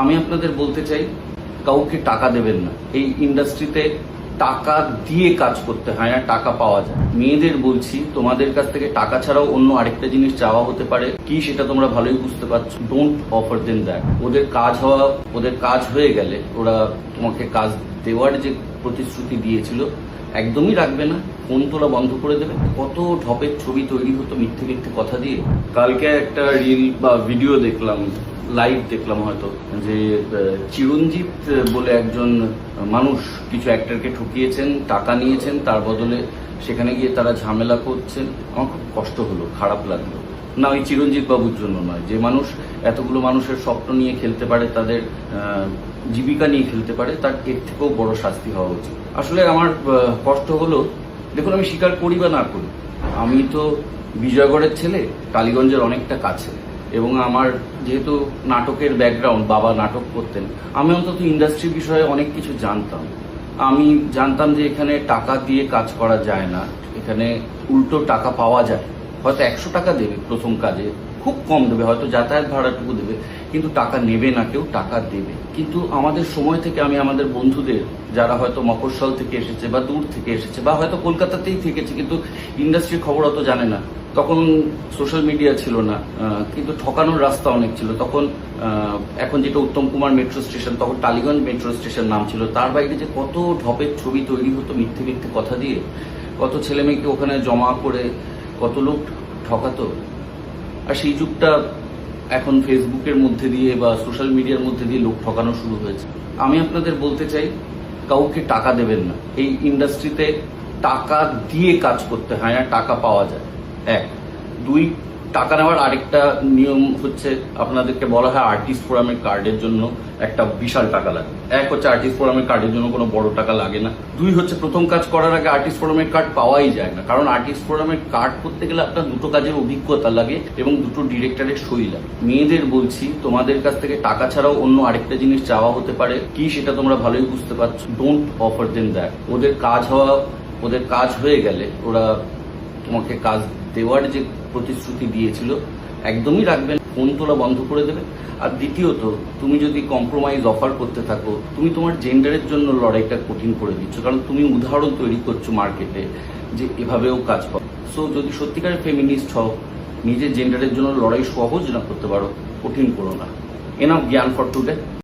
আমি আপনাদের বলতে চাই, কাউকে টাকা দেবেন না। এই ইন্ডাস্ট্রিতে টাকা দিয়ে কাজ করতে হয় না, টাকা পাওয়া যায়। মেয়েদের বলছি, তোমাদের কাছ থেকে টাকা ছাড়াও অন্য আরেকটা জিনিস চাওয়া হতে পারে কি, সেটা তোমরা ভালোই বুঝতে পারছো। Don't offer then that. ওদের কাজ হয়ে গেলে ওরা তোমাকে কাজ দেওয়ার যে প্রতিশ্রুতি দিয়েছিল একদমই রাখবে না, ফোন তোলা বন্ধ করে দেবে। কত ঢপের ছবি তৈরি হতো মিথ্যে মিথ্যে কথা দিয়ে। কালকে একটা রিল বা ভিডিও দেখলাম, লাইভ দেখলাম হয়তো, যে চিরঞ্জিত বলে একজন মানুষ কিছু অ্যাক্টরকে ঠকিয়েছেন, টাকা নিয়েছেন, তার বদলে সেখানে গিয়ে তারা ঝামেলা করছেন। আমার খুব কষ্ট হলো, খারাপ লাগলো। না, ওই চিরঞ্জিত বাবুর জন্য নয়, যে মানুষ এতগুলো মানুষের স্বপ্ন নিয়ে খেলতে পারে, তাদের জীবিকা নিয়ে খেলতে পারে, তার এর থেকেও বড় শাস্তি হওয়া উচিত। আসলে আমার কষ্ট হলো, দেখুন আমি স্বীকার করি বা না করি, আমি তো বিজয়গড়ের ছেলে, টালিগঞ্জের অনেকটা কাছে, এবং আমার যেহেতু নাটকের ব্যাকগ্রাউন্ড, বাবা নাটক করতেন, আমি অন্তত ইন্ডাস্ট্রির বিষয়ে অনেক কিছু জানতাম। আমি জানতাম যে এখানে টাকা দিয়ে কাজ করা যায় না, এখানে উল্টো টাকা পাওয়া যায়। হয়তো 100 টাকা দেবে প্রথম কাজে, খুব কম দেবে, হয়তো যাতায়াত ভাড়াটুকু দেবে, কিন্তু টাকা নেবে না কেউ, টাকা দেবে। কিন্তু আমাদের সময় থেকে আমি আমাদের বন্ধুদের, যারা হয়তো মফস্বল থেকে এসেছে বা দূর থেকে এসেছে বা হয়তো কলকাতাতেই থেকেছে কিন্তু ইন্ডাস্ট্রির খবর অত জানে না, তখন সোশ্যাল মিডিয়া ছিল না, কিন্তু ঠকানোর রাস্তা অনেক ছিল। তখন এখন যেটা উত্তম কুমার মেট্রো স্টেশন, তখন টালিগঞ্জ মেট্রো স্টেশন নাম ছিল। তার বাইরে যে কত ঢপের ছবি তৈরি হতো মিথ্যে মিথ্যে কথা দিয়ে, কত ছেলে মেয়েকে ওখানে জমা করে কত লোক ঠকাতো। আর সেই যুগটা এখন ফেসবুকের মধ্যে দিয়ে বা সোশ্যাল মিডিয়ার মধ্যে দিয়ে লোক ঠকানো শুরু হয়েছে। আমি আপনাদের বলতে চাই, কাউকে টাকা দেবেন না। এই ইন্ডাস্ট্রিতে টাকা দিয়ে কাজ করতে হয় না, টাকা পাওয়া যায়। 1, 2, টাকা নেওয়ার আরেকটা নিয়ম হচ্ছে, আপনাদেরকে বলা হয় আর্টিস্ট ফোরামের কার্ডের জন্য একটা বিশাল টাকা লাগে। 1 হচ্ছে আর্টিস্ট ফোরামের কার্ডের জন্য কোনো বড় টাকা লাগে না। 2 হচ্ছে প্রথম কাজ করার আগে আর্টিস্ট ফোরামের কার্ড পাওয়াই যায় না, কারণ আর্টিস্ট ফোরামের কার্ড করতে গেলে আপনার 2টো কাজের অভিজ্ঞতা লাগে এবং 2টো ডিরেক্টরের সই লাগে। মেয়েদের বলছি, তোমাদের কাছ থেকে টাকা ছাড়াও অন্য আরেকটা জিনিস চাওয়া হতে পারে কি, সেটা তোমরা ভালোই বুঝতে পারছো। Don't offer then that. ওদের কাজ হয়ে গেলে ওরা তোমাকে কাজ দেওয়ার যে প্রতিশ্রুতি দিয়েছিল একদমই রাখবেন, ফোন তোলা বন্ধ করে দেবে। আর দ্বিতীয়ত, তুমি যদি কম্প্রোমাইজ অফার করতে থাকো, তুমি তোমার জেন্ডারের জন্য লড়াইটা কঠিন করে দিচ্ছ, কারণ তুমি উদাহরণ তৈরি করছো মার্কেটে যে এভাবেও কাজ পাও। সো যদি সত্যিকারের ফেমিনিস্ট হও, নিজের জেন্ডারের জন্য লড়াই সহজ না করতে পারো, কঠিন করো না। এনাফ জ্ঞান ফর টুডে।